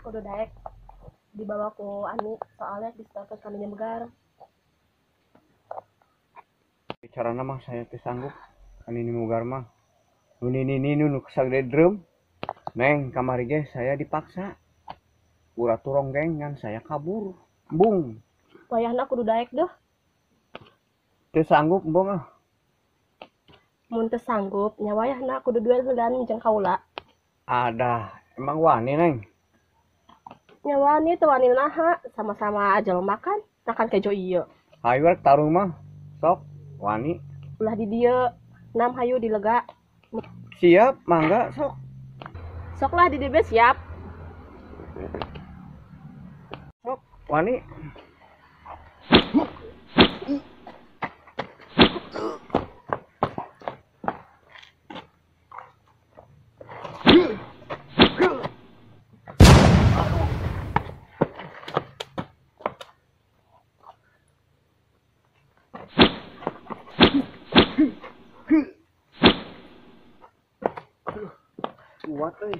kudu daek dibawa ku Ani soalnya disetelkeun ka Nini Megar. Bicara mah saya teh sanggup kan ini Megar mah. Nini nu sagede drum. Neng kamari ge saya dipaksa. Uratu ronggeng ngan saya kabur. Bung. Wayahna kudu daek deh. Teu sanggup embong ah. Mun teu sanggup nya wayahna kudu duel heulan jeung kaula. Adah, emang wani neng. Nya wani teu wani naha, sama-sama jelema kan, nakan kejo ieu. Hayu rek tarung mah. Sok wani. Ulah di dieu, nam hayu di lega. Siap, mangga sok. Soklah di dieu siap. Sok wani. Kuat euy.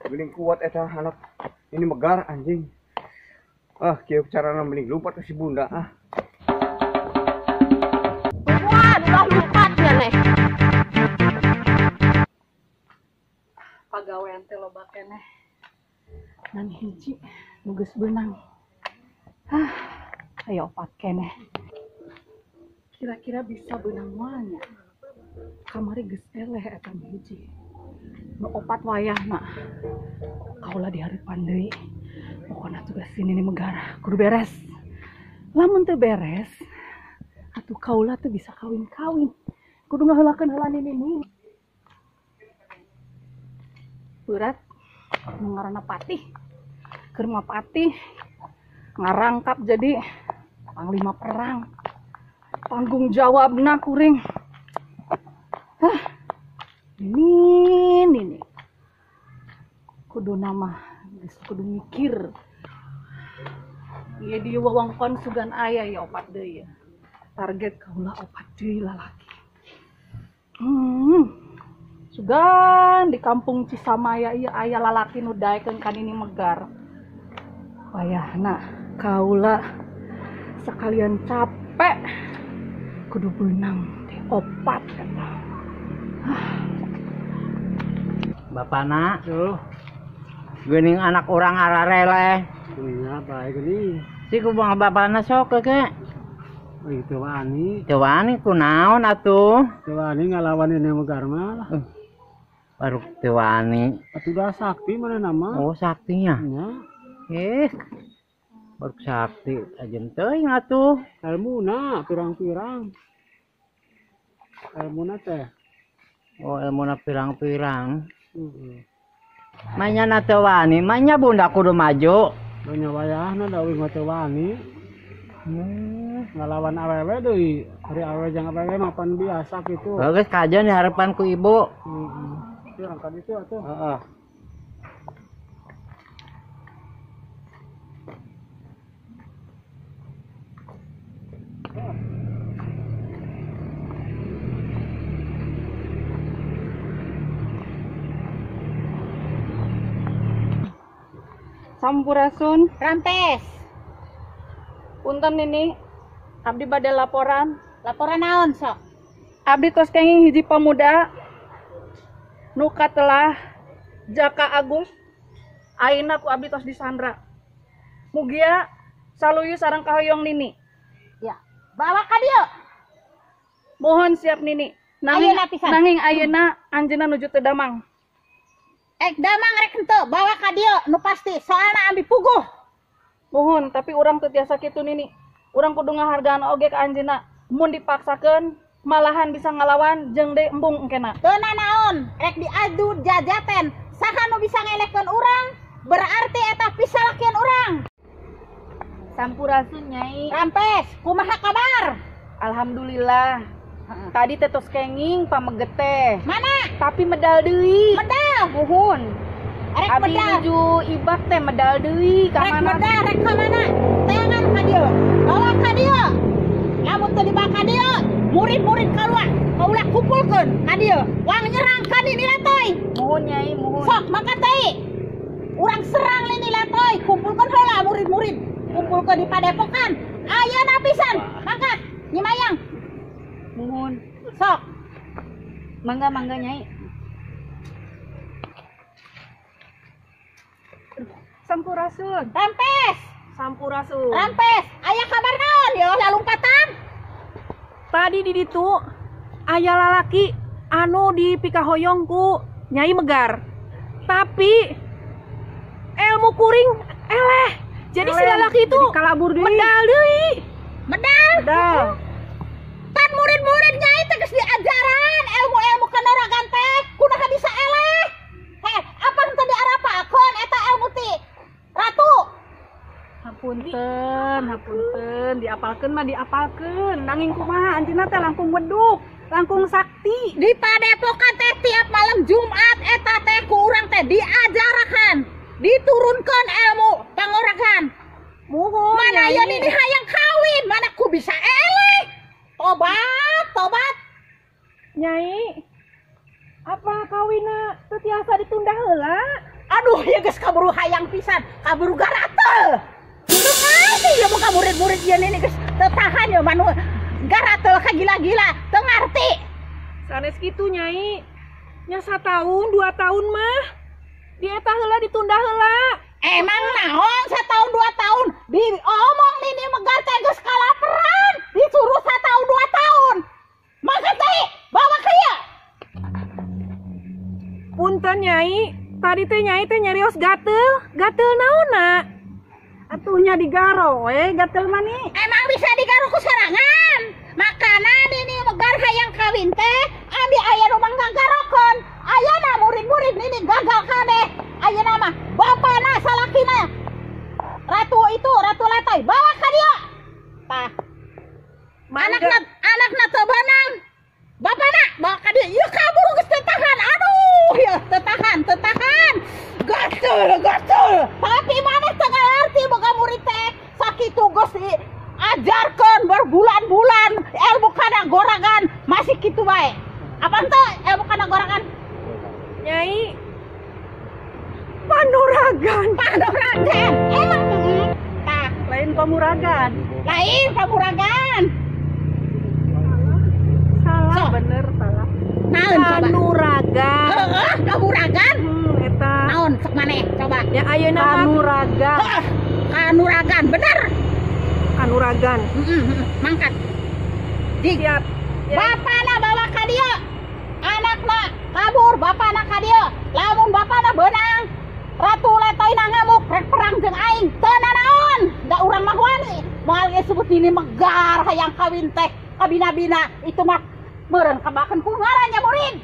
Geuning kuat eta anak ini Megar anjing. Ah, kieu carana mending lompat ke si bunda ah. Wah, ulah lompat ya neh. Pagawean teh loba keneh. Dan hiji nu geus beunang. Aya opat keneh. Kira-kira bisa beunang moal nya. Kamari geus eleh eta nu hiji. Nu opat wayahna. Kaula di hareupan deui. Pokona tugas Nini Megar kudu beres. Lamun teu beres, atuh kaula teu bisa kawin-kawin. Kudu ngaheulakeun heula Nini. Berat nu ngaranna Patih. Keur mah Patih ngarangkap jadi panglima perang. Tanggung jawabna kuring. Ini kudu nama geus kudu mikir. Ieu di wewengkon sugan aya ya opat deui. Target kaula opat deui lalaki. Sugan di kampung Cisamaya ieu aya lalaki nu daekeun ka Nini Megar. Wayahna kaula sakalian capek kudu beunang teh opat eta. Bapana tuh geuning anak orang ararele. Iya bae geuning. Si kumaha bapana sok ke? Itu wani. Teu wani kunaon atuh? Teu wani ngalawan Nini Megar mah. Baru teu wani. Atuh da sakti mana nama? Oh saktinya. Nya. Baru sakti ajeun teuing atuh. Ilmuna pirang-pirang. Ilmuna teh. Oh ilmuna pirang-pirang. Manyana teu wani, manya bunda kudu maju. Nya wayahna da euy teu wani. Ngalawan awewe deui. Ari awewe jeung awewe mapan biasa kitu. Geus kajen di harapan ku ibu. Itu angkat itu atuh. Heeh. Sampurasun, Rampes. punten Nini. Abdi bade laporan. Laporan naon sok? Abdi tos kenging hiji pemuda nu katelah Jaka Agus. Ayeuna ku abdi tos disandra. Mugia saluyu sareng kahoyong Nini. Ya, bawa ka dieu. Mohon siap Nini. Ayeuna pisan. Nanging ayeuna anjeunna nuju teu damang. Damang rek henteu, bawa ka dieu nu pasti soalna ambi puguh. Mohon, tapi urang teu tiasa kitu Nini. Urang kudu ngahargaan oge ka anjeunna. Mun dipaksakeun malahan bisa ngalawan jeung deui embung engkena. Teu naon, rek diadu jajaten. Saha nu bisa ngelekeun urang? Berarti eta pisalakeun urang. Sampurasun Nyai. Rampes, kumaha kabar? Alhamdulillah. Tadi teh tos kenging pameget teh. Mana? Tapi medal deui. Medal. Muhun. Rek Abi medal. nuju ibak teh medal deui ka Rek mana? medal, rek ka mana? Teangan ka dieu. Bawa ka dieu. Lamun teu dibawa ka dieu, murid-murid kaula kumpulkeun. ngumpulkeun di padepokan. Ayeuna pisan, mangkat. Nyi Mayang, Muhun. sok. Mangga Nyai. Sampurasun. Rampes, Sampurasun. rampes. Aya kabar naon yo lalumpatan? Tadi di ditu aya lalaki anu di pikahoyong ku Nyai Megar. Tapi ilmu kuring eleh. Jadi si lalaki itu kalabur deui. medal deui. Medal. Pan murid-murid Nyai teh geus diajaran ilmu-ilmu kanuragan teh kunaha bisa eleh. Apa henteu diarapakeun eta ilmu ti Ratu? Hapunten, diapalkeun mah diapalkeun. Nanging kumaha anjeunna teh langkung weduk, langkung sakti. Di padepokan teh tiap malam Jumat eta teh ku urang teh diajarakan, diturunkeun ilmu pangoragan. Muhun. Mana ya ini hayang kawin, mana ku bisa eleh. Tobat. Nyai, apa kawina teu tiasa ditunda heula? Aduh, ya geus kaburu hayang pisan, kaburu garatel. Teu ngarti ya muka murid-murid ieu ini geus teu tahan ya manu garatel ka gila-gila, teu ngarti. Sanes kitu Nyai. Nya 1 tahun 2 tahun mah di eta heula ditunda heula. Emang naon 1 tahun 2 tahun diomong Nini Megar teh geus kalaperan, disuruh 1 tahun 2 tahun. Maka teh bawa ka ieu. Punten Nyai, tadi teh Nyai teh nyarios gatel. Gatel naonna? Atuhnya digaro gatel mani. Emang bisa digaruh ku sarangan. Makana Nini Megar hayang kawin teh abi aya nu manggagarokeun. Ayeuna murid-murid Nini gagal kabeh. Ayeuna mah bapana salakina Ratu itu, Ratu Latai bawa ka dieu. Tah. Anakna teu beunang. Bapana bawa ka dieu. Ieu kabur geus teu tahan. Aduh, ya teu tahan. Gatel. Tapi mana teu ngarti boga murid teh. Sakitu geus diajarkeun berbulan-bulan ilmu kana goragan masih kitu bae. Apaan teh ilmu kana goragan? Nyai, panuragan. Emang tah Lain pamuragan. lain pamuragan. Salah, Sok. bener salah. Naon coba? Panuragan. Heeh, pamuragan. Eta Naon sok maneh coba? ya ayeuna mah Pamuragan. Heeh, kanuragan bener. kanuragan. Mangkat. Dik. Siap. Ya. Bapana bawa ka dieu. Anakna kabur, bapana ka dieu. Lamun bapana beunang, Ratu Letoina ngamuk rek perang jeung aing. Teu nanaon, da urang mah wani. Moal ge sebut Nini Megar hayang kawin teh ka bina-bina itu mah meureun kabakeun ku ngarannya murid.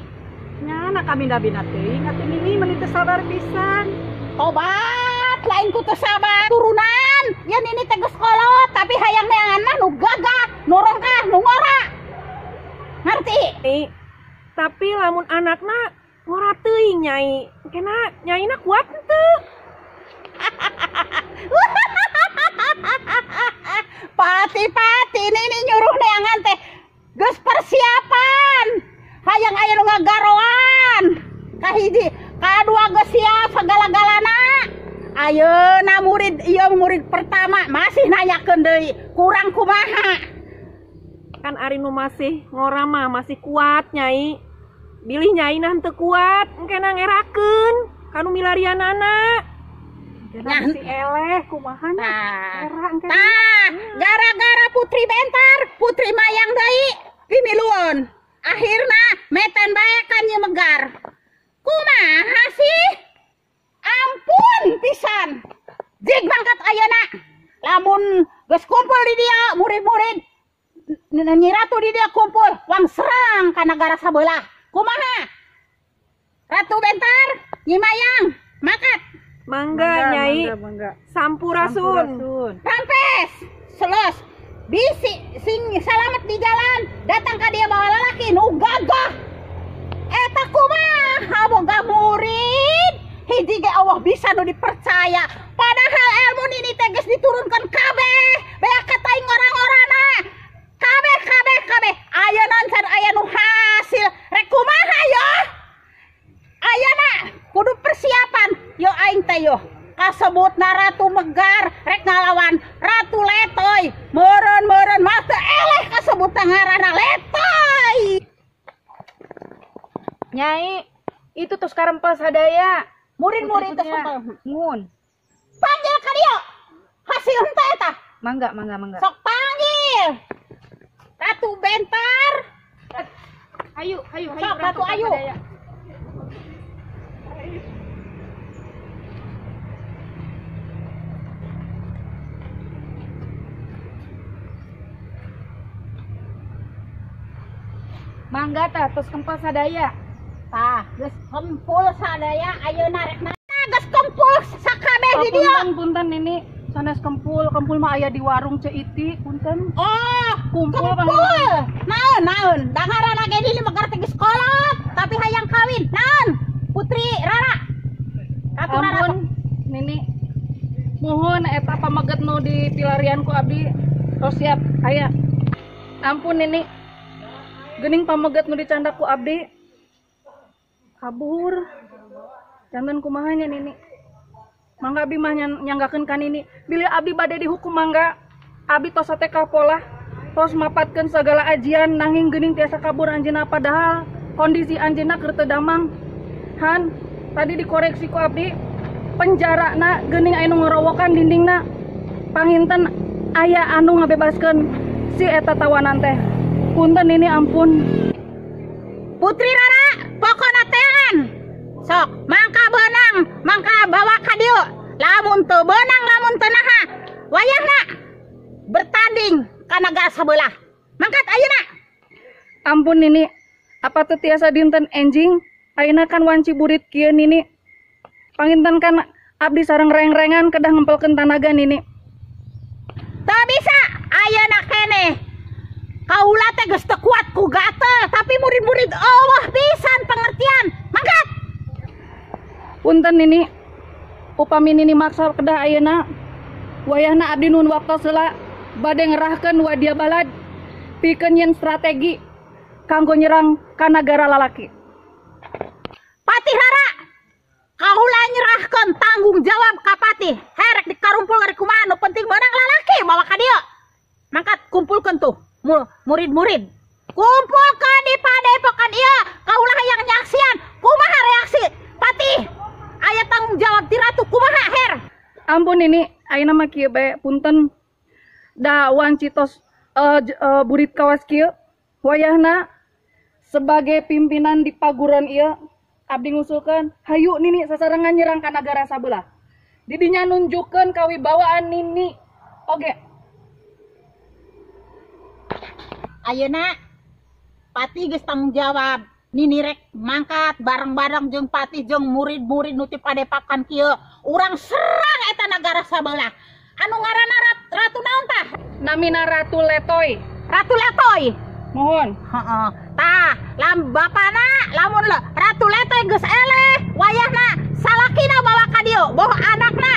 Nyana kami bina teuing atuh Nini meuni teu sabar pisan. Tobat lain ku teu sabar turunan. Ya Nini teh geus kolot tapi hayang neangan mah nu gagah, nu rongkah, nu ngora. Ngerti? Tapi lamun anakna ngora teuing Nyai. Kena Nyaina kuat henteu? Pati-pati Nini nyuruh neangan teh geus persiapan. Hayang aya nu ngagaroan. Kahiji, kadua geus siap sagala-galana. Ayeuna murid ieu murid pertama masih nanyakeun deui, kurang kumaha? Kan ari nu masih ngora mah masih kuat Nyai. Bilih Nyai nah henteu kuat, engkena ngerakeun kanu milarianana. Kena si eleh kumaha nya. Tah, gara-gara Putri Bentar, Putri Mayang deui pimilueun. Akhirna meten bae ka Nyi Megar. Kumaha sih? Ampun pisan. Jig mangkat ayeuna. Lamun geus kumpul di dia murid-murid Nyi Ratu di dia kumpul, wang serang ka nagara sabelah. Kumaha? Ratu Bentar, Nyi Mayang, mangkat. Mangga Nyai. Mangga. Sampurasun. Rampes, selos, bisi, sing selamat di jalan, datang ka dia bawa lalaki, nu gagah. Eta kumaha boga murid, hiji ge Allah bisa nu dipercaya. Padahal ilmu Nini teh geus diturunkeun kabeh, beak kataing orang-orana. Kabeh. Ayeuna can aya nu hasil, rek kumaha yo? Ayeuna kudu persiapan, yo aing teh yo. Kasebutna Ratu Megar rek ngalawan Ratu disebut tangarana letoy. Nyai, itu tuh sekarang pas sadaya. Murid-murid teh Ngun. panggil ka dieu. Hasil henteu eta. Mangga. Sok panggil. Ratu Bentar. Ayo. Sok Ratu ayu. Mangga tah, terus kempal sadaya. Tah, geus kempul sadaya ayeuna rek na. Geus kempul sakabeh di dieu. Punten ini. Sanes kempul mah aya di warung Ceiti, punten. Oh, Kumpul, Bang. Naon? Dangarana ge di Megar teh geus kolot, tapi hayang kawin. Naon? Putri Rara. Ratu Rara. Ampun, Nini. Mohon eta pamaget nu di pilarian ku abdi. Tos siap, aya. Ampun Nini. Geuning pamaget nu dicandak ku abdi. Kabur. Janten kumaha nya Nini. Mangga abdi mah nyanggakeun ka Nini. Bila abdi bade dihukum mangga, abdi tos teh kapolah, tos mapatkeun segala ajian nanging geuning tiasa kabur anjeunna padahal kondisi anjeunna keur teu damang. Han, tadi dikoreksi ku abdi, penjarana geuning aya nu ngorowokan dindingna. Panginten aya anu ngabebaskeun si eta tawanan teh. Punten ini ampun. Putri Rara, pokona tean. Sok, mangka beunang, mangka bawa ka dieu. Lamun teu beunang, lamun teu naha, wayahna bertanding ka nagara sabelah. Mangkat ayeuna. Ampun Nini, apa teu tiasa dinten enjing? Ayeuna kan wanci burit kieu Nini. Panginten kan abdi sareng reng-rengan kedah ngempelkeun tanaga Nini. Teu bisa, ayeuna keneh. Kaula teh geus teu kuat ku gatel, tapi murid-murid Allah pisan pengertian. Mangkat. Punten Nini, upami Nini maksa kedah ayeuna, wayahna abdi nun waktu seula bade ngerahkeun wadia balad pikeun nyen strategi kanggo nyerang ka nagara lalaki. Patih Rara, kaula nyerahkeun tanggung jawab ka Patih. Herek dikarumpul ari kumaha nu penting beunang lalaki bawa ka dieu. Mangkat kumpulkeun tuh murid-murid. Kumpulkeun di padepokan ieu, kaula hayang nyaksian kumaha reaksi Patih. Aya tanggung jawab ti ratu kumaha her. Ampun Nini, ayeuna mah kieu bae, punten. Da wancitos burit kawas kieu, wayahna sebagai pimpinan di paguron ieu abdi ngusulkeun, hayu Nini sasarengan nyerang ka nagara sabelah. Di dinya nunjukkeun kawibawaan Nini oge. Ayeuna Patih geus tanggung jawab. Nini rek mangkat bareng-bareng jeung Patih jeung murid-murid nu ti padepokan kieu. Urang serang eta nagara sabelah. Anu ngaranna Ratu naon tah? Namina Ratu Letoy. Ratu Letoy. Mohon. Heeh. Tah, bapana lamun Ratu Letoy geus eleh, wayahna salakina bawa ka dieu, boh anakna.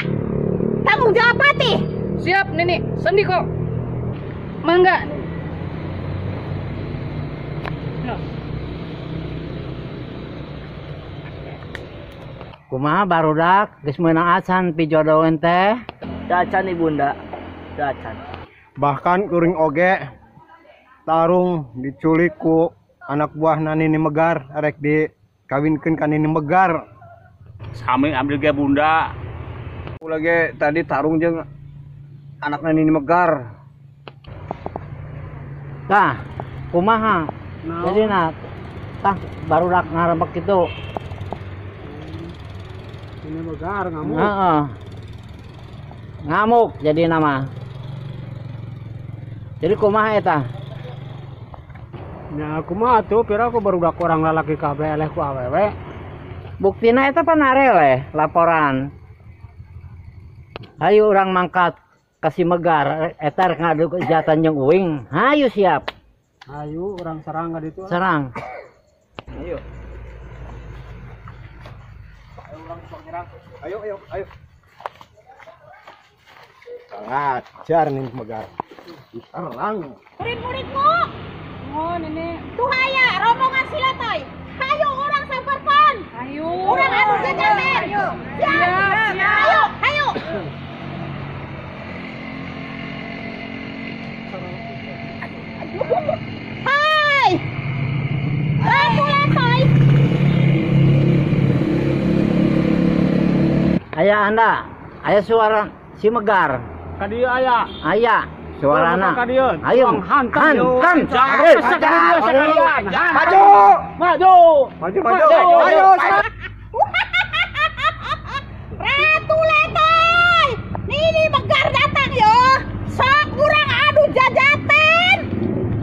Tanggung jawab Patih. Siap Nini, sendi kok. Mangga. No. Kumaha barudak geus meunang acan pijodohan teh. Dacan ibunda, dacan. Bahkan kuring oge tarung diculik ku anak buah Nini Megar arek dikawinkeun ka Nini Megar. Sami ambil ge bunda. Ulah ge tadi tarung jeung anak Nini Megar. Tah, kumaha? Jadi tah barudak ngarembek kitu. Nini Megar ngamuk. Heeh. Ngamuk jadi nama. Jadi kumaha eta? Ya aku mah atuh pira aku barudak orang lalaki kabeh eleh ku awewe. Buktina eta panarele laporan. Hayu urang mangkat kasih Megar eta rek ngadu kejahatan jeung uing. Hayu siap. Ayo orang serang ka ditu. Serang. Ayo. Ayo orang sok nyerang. Ayo. Ajar nih Megar. Serang. Murid-muridmu, Mohon Nini. tuh aya rombongan si Letoy. Hayu urang samperkeun. Ayo. Urang anu jajamen. Ayo. Siap. Hayu. Hai. Ratu Letoy. Aya anda, aya suara si Megar. Kadieu aya. Aya suarana. Kadieu. Ayo, Hantam. Maju. Maju. Ayo. Ratu Letoy. Nini Megar datang yo. Sok urang adu jajaten.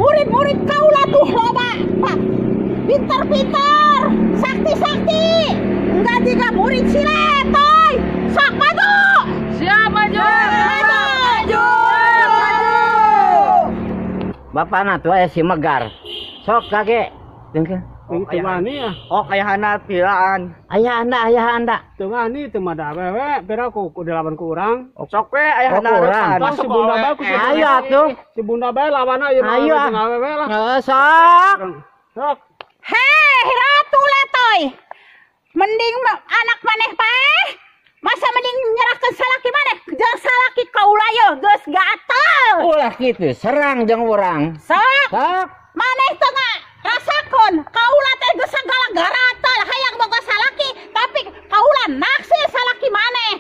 Murid-murid kaula tuh loba. Pak. Pinter-pinter. Sakti-sakti. Enggak tiga murid si Letoy. Sok maju. Siap maju. Maju. Bapak na tuh aya si Megar. Sok kakek. Dengkeun. Itu mani ya. Oh ayahana piraan. Aya anda. Teu ngani teu mada awewe pira ku delapan ku urang. Sok we ayahna kurang. harapan. Si bunda bae ku Ayo atuh. si bunda bae lawana ieu Ayo. awewe lah. Sok. Sok. Hei Ratu Letoy. Mending anak maneh paeh. Masa mending nyerahkeun salaki maneh. Jeung salaki kaula ye geus gatel. Ulah kitu serang jeung urang. Sok Sok. maneh teu rasakeun kaula teh geus sagala garatel hayang boga salaki tapi kaula naksir salaki maneh.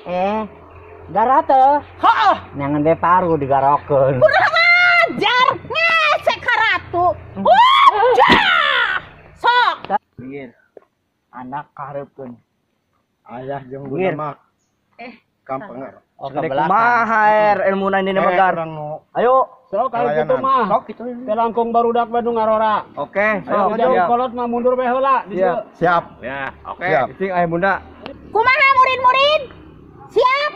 Garate. Heuh. Nyangan be paru digarokeun. Kurang ajar ngecek ka Ratu. Sok. Biar anak kaharepkeun. Ayah jeung bunda mah. Gampang. Oh, ke belakang. Mahaer ilmuna ini Megar. Ayo. Sok ayo kitu mah. Sok kitu. Teh langkung barudak Bandung ngarora. Oke, Ayo jauh kolot mah mundur bae heula. Siap. Ya, oke. Sing ayah bunda. Kumaha murid-murid? Siap?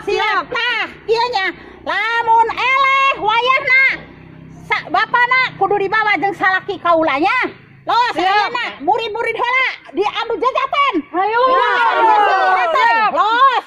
Siap. Tah, ieu nya. Lamun eleh wayahna bapana kudu dibawa jeung salaki kaulanya. Los ayeuna murid-murid heula diambil jajaten. Ayo. Los.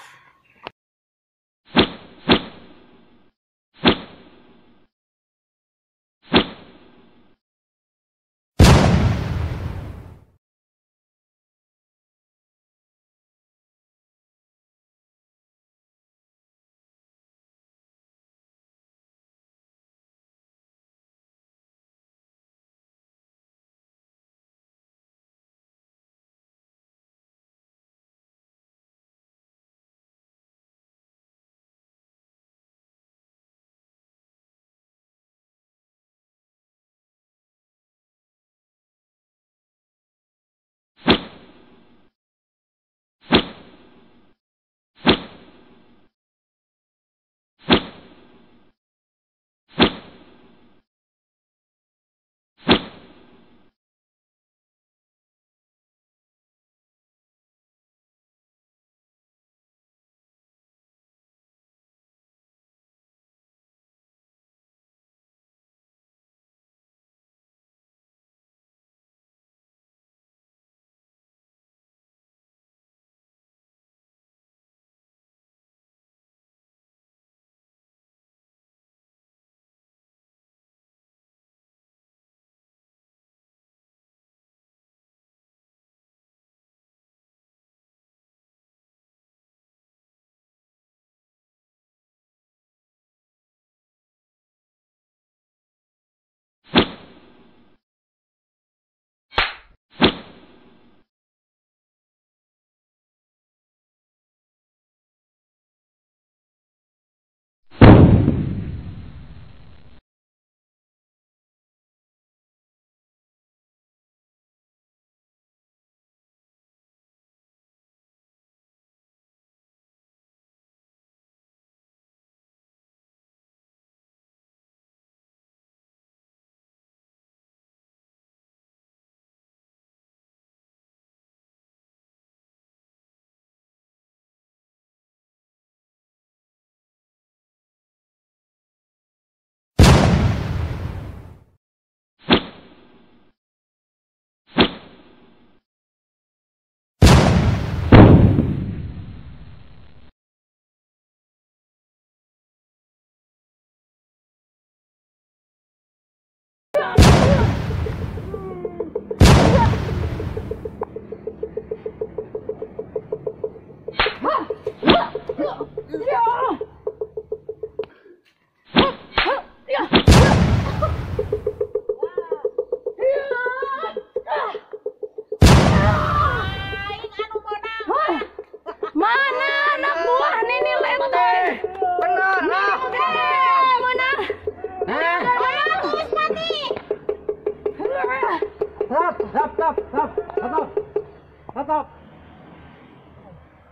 Stop.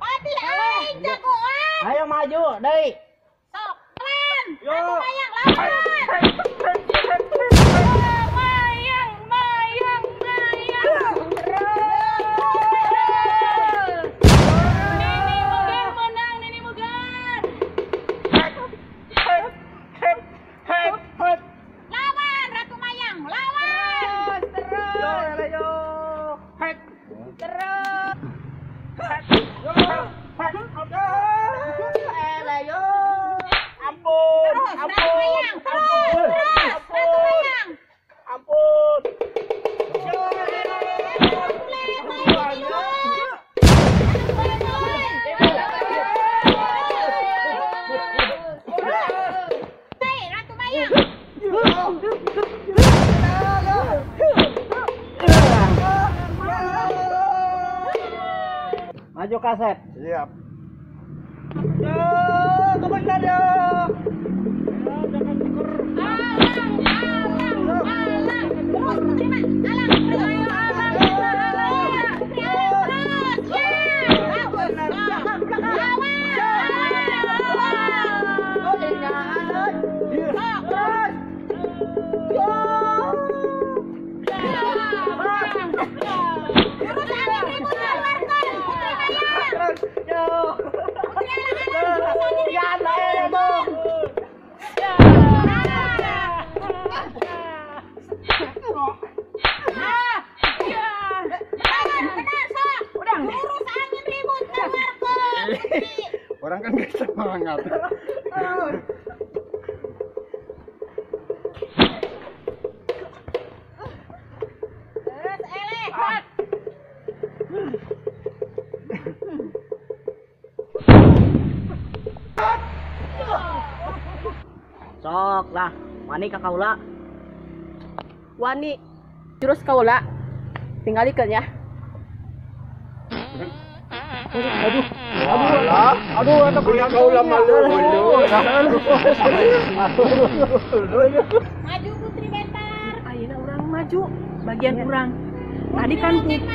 Pati aing jagoan. Ayo maju, deui. Sok, lawan. Ratu Mayang lawan. Lawan Ratu Mayang, lawan. Terus Ratu Mayang, terus Ratu Mayang. Hei, Ratu Mayang. Maju kaset. Siap. Orang kan gak semangat. Sok lah, wani ka kaula. Wani jurus kaula. Tinggalikeun ya. Aduh, eta kuliah kaula malu. Maju Putri Bentar. Ayeuna urang maju, bagian urang. Tadi kan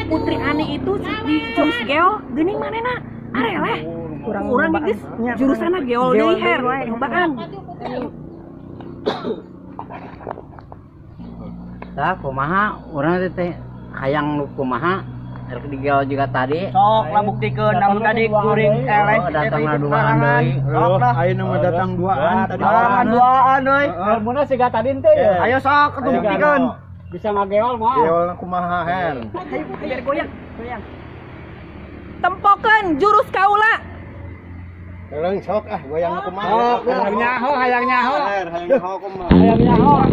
Putri Ani itu di jurus geo, geuning manehna? Areleh. Urang geus jurusana geol deui her, cobaan. Tah kumaha urang teh hayang nu kumaha rek digawe juga tadi. Sok lah buktikeun namun tadi kuring eleh Datangna duaan deui. Sok lah ayeuna mah datang duaan tadi. Duaan euy. Mun siga tadi teh ya. Ayo sok atuh buktikeun. Bisa ngageol mah. Geol kumaha her. Biar goyang. Tempokeun jurus kaula. Leung sok goyang kumaha. Sok, hayang nyaho. Hayang nyaho kumaha. Hayang nyaho.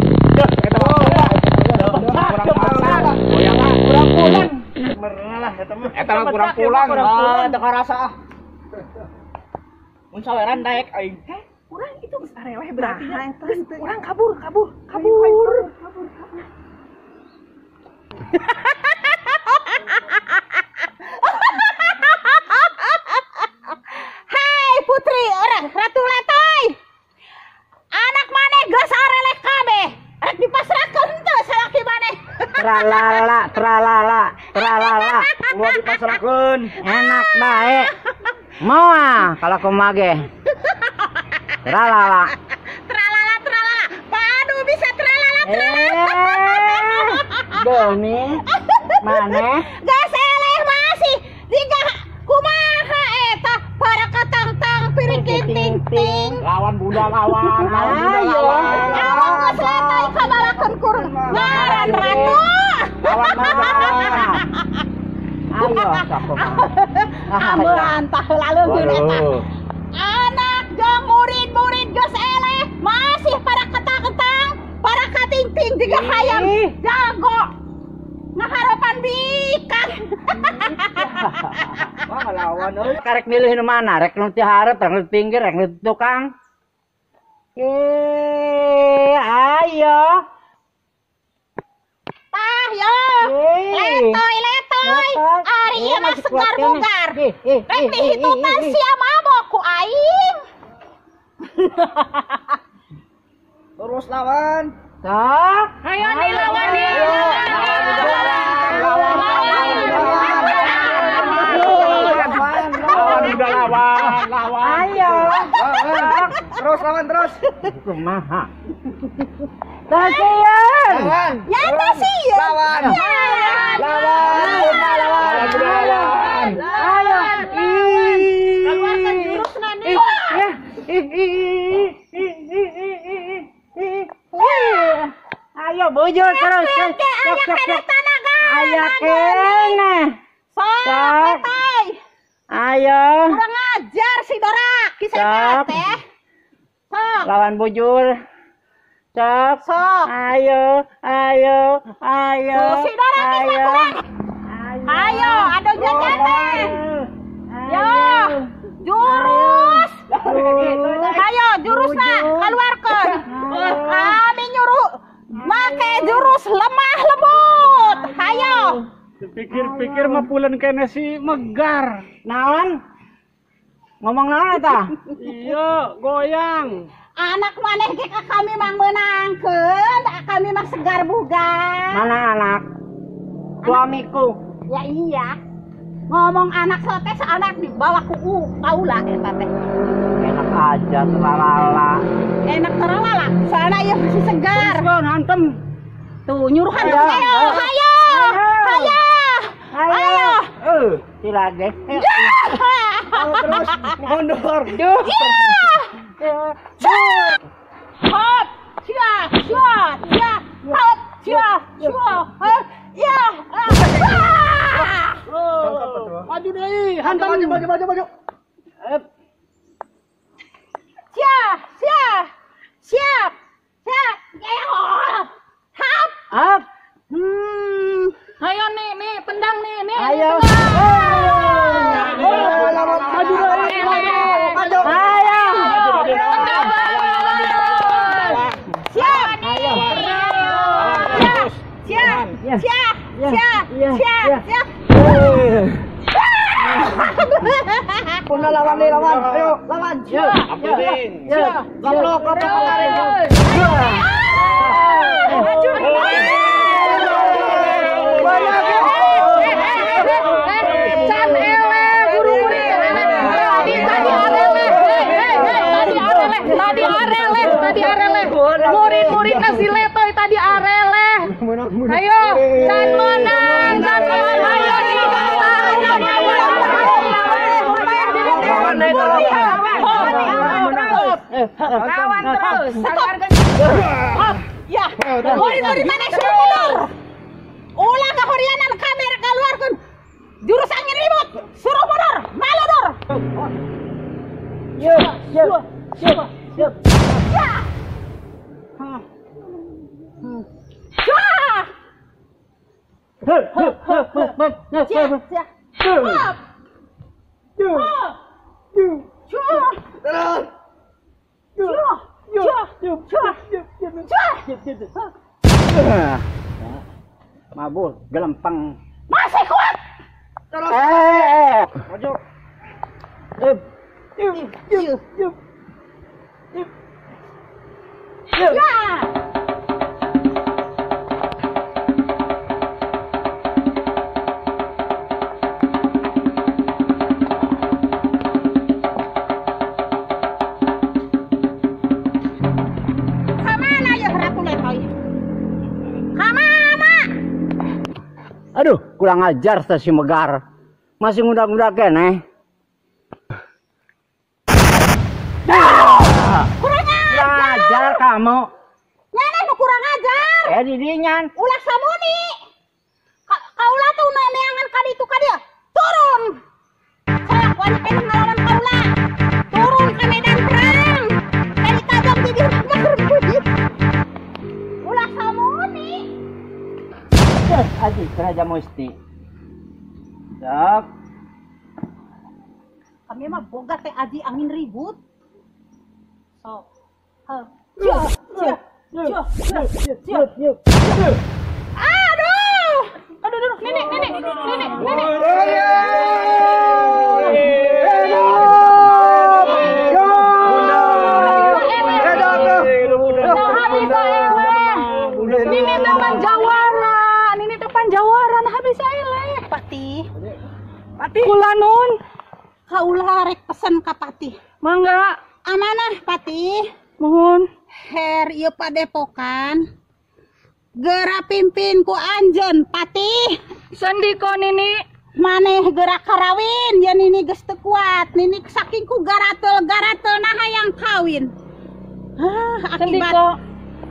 Eta mah kurang pulang. Merenah eta mah. Eta mah kurang pulang. Teu karasa ah. Mun saweran daek aing. Urang itu geus areleh berarti geus urang kabur. Hai Putri orang Ratu Letoy. Anak maneh geus areleh kabeh. Rek dipasrahkeun teu salaki maneh. Tralala. Gua dipasrahkeun. Enak bae. Mau kalau kumaha ge. Tralala. Tralala. Padu bisa tralala. Doni. Maneh. Geus eleh masih diga kumaha eta para katang-tang piring ting. Lawan Bunda lawan. Ayo. Awang geus letoy kabalakeun kurang. Ngaran Ratu. Lawan Bunda. Ayo sok kumaha. Amuan tah lalu geun eta. Anak jeung murid-murid geus eleh masih para katang-tang, para kating-ting juga hayang jago. Ngaharapan bikang. Wah lawan euy. Karek milih nu mana? Rek nu ti hareup, rek nu ti pinggir, rek nu ti tukang. Ayo. Tah yo. Letoy. Ari ieu mah segar bugar. Rek dihitutan sia mabok ku aing. Terus lawan. Sok. Ayo nih lawan. Kumaha. Tasian. Nyata sih ya. Lawan. Ayo. Keluarkan jurus nanti. Ayo bujur terus. Ayo kene. Sok, Petai. Ayo. Kurang ajar si Dora. Kisah Sok. teh. Sok. Lawan bujur. Sok. Sok. Ayo. Tuh, si Dora kisah kurang. Ayo, ada jajanan. Yo, jurus. Ayo, jurusna keluarkan. Kami nyuruh make jurus lemah lembut. Ayo. Pikir-pikir mah pulen kene si Megar. Naon? Ngomong naon eta? Iya, goyang. Anak maneh ge ka kami mang menangkeun, kami mah segar bugar. Mana anak? Suamiku. Ya iya. Ngomong anak sote anak dibawa ku kaula eta teh. Enak aja terlalala. Enak teralala, soalnya ieu masih segar. Terus hantem. Tuh nyuruhan Ayo. ayo. Ayo. Silage. Terus mundur. Hop, cia, hop, cia, ya. Maju deui, Maju. Siap. Hap. Up. Ayo nih, tendang nih. Ayo. Maju deui. Maju. Ayo. Siap. Punna lawan. Ayo, lawan. Goblok. Tadi areleh. Murid-murid kasih letoy tadi areleh. Ayo, can menang. Ayo lawan terus. Ya, murid-murid mana suruh mundur. Ulah kahorianan kamera keluarkan. Jurus angin ribut, suruh mundur, malodor. Siap. Mabur, gelempang. Masih kuat. Maju. Kamana ya Ratu Letoy? Kamana? Aduh, kurang ajar si Megar. Masih ngudak-ngudak kene. Kurang Kurang ajar kamu. Nyana nu kurang ajar. Didinyan. Ulah samuni. Kaula tuh neangan ka ditu ka dia. Turun. Saya wani pengen ngelawan kaula. Turun ke medan perang. Dari tabang di dieu mah ulah samuni. Aji, Raja Musti. Siap. Kami mah boga teh aji angin ribut. Sok. Aduh, nenek. Nini tepan jawara, nah habis eleh. Pati, Kula nun, kaula rek pesen ka Pati. mangga. Amanah Pati. Mohon. Her ieu padepokan geura pimpin ku anjeun patih. Sandiko Nini. Maneh geura karawin ya Nini geus teu kuat. Nini saking ku garatel nah hayang kawin. Sandiko.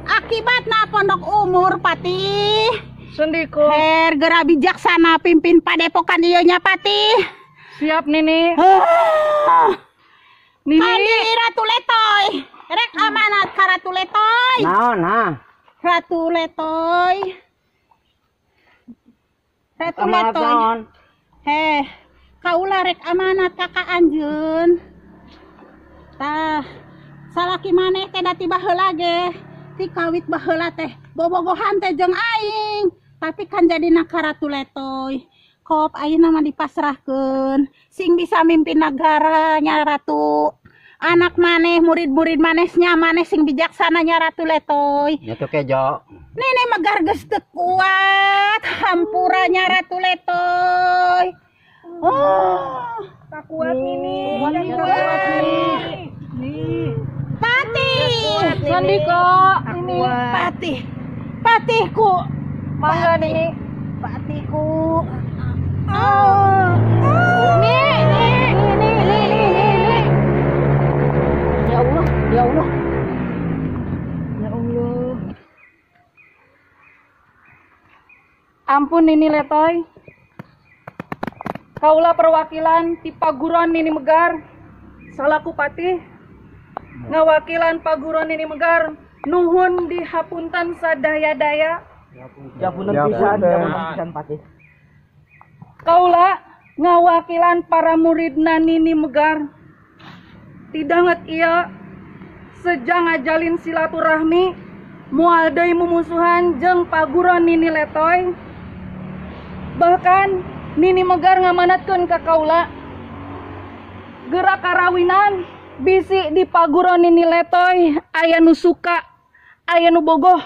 Akibatna pondok umur patih. Sandiko. Her geura bijaksana pimpin padepokan ieu nya patih. Siap Nini. Nini. Adi Ratu Letoy. Rek amanat ka Ratu Letoy. Naon ha? Ratu Letoy. Ratu Amanat Letoy. naon? Kaula rek amanat kakak anjeun. Tah, salaki maneh teh dati baheula ge. Ti kawit baheula teh bobogohan teh jeung aing. Tapi kan jadina ka Ratu Letoy. Kop ayeuna mah dipasrahkeun. Sing bisa mimpin negara nya Ratu. Anak maneh, murid-murid manehnya maneh sing bijaksana nya Ratu Letoy. Nya tuh kejo. Nini megar geus teu kuat, hampuranya Ratu Letoy. Tak kuat Nini. Patih. Sandiko. Ini patihku. Mangga Nini. Patihku. Ya Allah. Ya Allah. Ampun Nini Letoy. Kaulah perwakilan ti paguron Nini Megar. Salaku patih. Ngawakilan paguron Nini Megar. Nuhun dihapunten sadaya-daya. Japunten pisan patih. Kaulah ngawakilan para muridna Nini Megar. Tidanget ia sejang ngajalin silaturahmi moal deui mumusuhan jeung paguron Nini Letoy. Bahkan Nini Megar ngamanatkeun ka kaula geura karawinan bisi di paguron Nini Letoy aya nu suka aya nu bogoh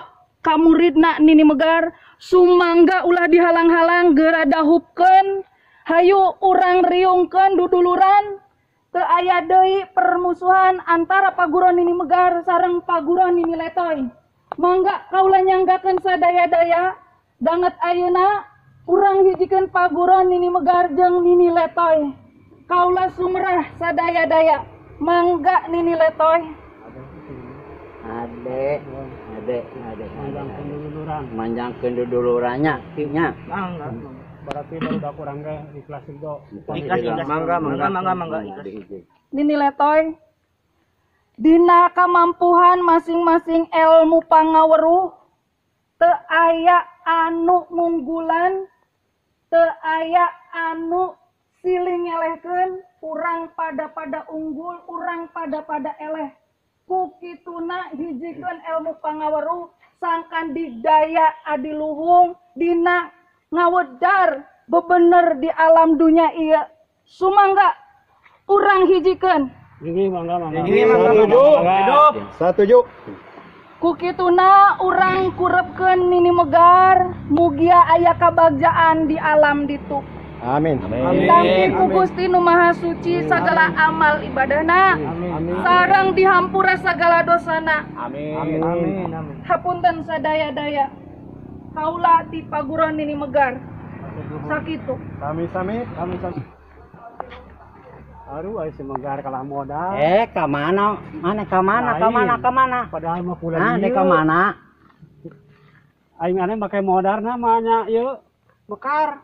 ka muridna Nini Megar sumangga ulah dihalang-halang geura dahupkeun hayu urang riungkeun duduluran teu aya deui permusuhan antara paguron Nini Megar sareng paguron Nini Letoy. Mangga kaula nyanggakeun sadaya-daya danget ayeuna urang hijikeun paguron Nini Megar jeung Nini Letoy. Kaula sumrah sadaya-daya. Mangga Nini Letoy. Ade. Manjangkeun dudulurannya nya. Berarti baru udah kurang ke ikhlas itu. Ikhlas. Mangga ikhlas. Nini Letoy. Dina kamampuhan masing-masing ilmu pangaweruh teu aya anu ngunggulan, teu aya anu siling ngelehkeun, urang pada unggul, urang pada eleh. Ku kituna hijikeun ilmu pangaweruh sangkan digdaya adiluhung dina ngawedar bebener di alam dunia ieu. Sumangga urang hijikeun. Gigi mangga. Setuju. Ku kituna urang kurepkeun Nini Megar mugia aya kabagjaan di alam ditu. Amin. Dampi ku Gusti Nu Maha Suci sagala amal ibadahna sareng dihampura sagala dosana. Amin. Hapunten sadaya-daya. Kaula ti paguron Nini Megar. Sakitu. Kami sami. Aduh, ay si Megar kalah modal. Ka mana? Kemana? Padahal mah pulang Nah, ka mana? Aing aneh pakai modal namanya ieu. Megar.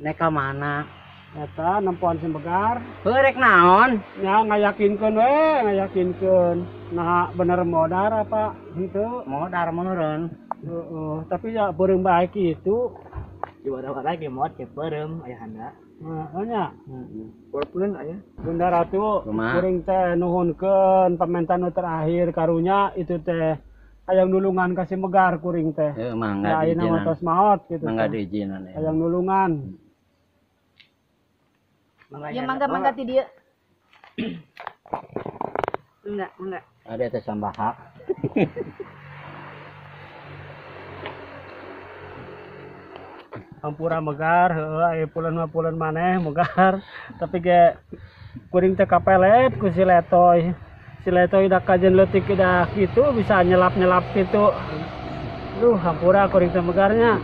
Nek ka mana? Eta nempoan si Megar. Rek naon? Nya ngayakinkeun. Nah, bener modal apa gitu. Modar meureun. Tapi ya beureum bae kitu. Di wadah-wadah ge mod ke peureum aya handa. Nya. Walaupun aya. Bunda Ratu, Kumaha? kuring teh nuhunkeun pamentan nu terakhir karunya itu teh hayang nulungan ka si Megar kuring teh. Mangga Ya ayeuna mah diijinan. tos maot gitu. Mangga teh. diijinan ya. Hayang nulungan. Ya mangga ti dieu. Enggak. Ada teh sambaha. Ampura Megar, heueuh pulen maneh Megar. Tapi ge kuring teh kapelet ku si Letoy. Sila itu idak kajen letik idak gitu bisa nyelap gitu. Hampura kuring teh megarnya.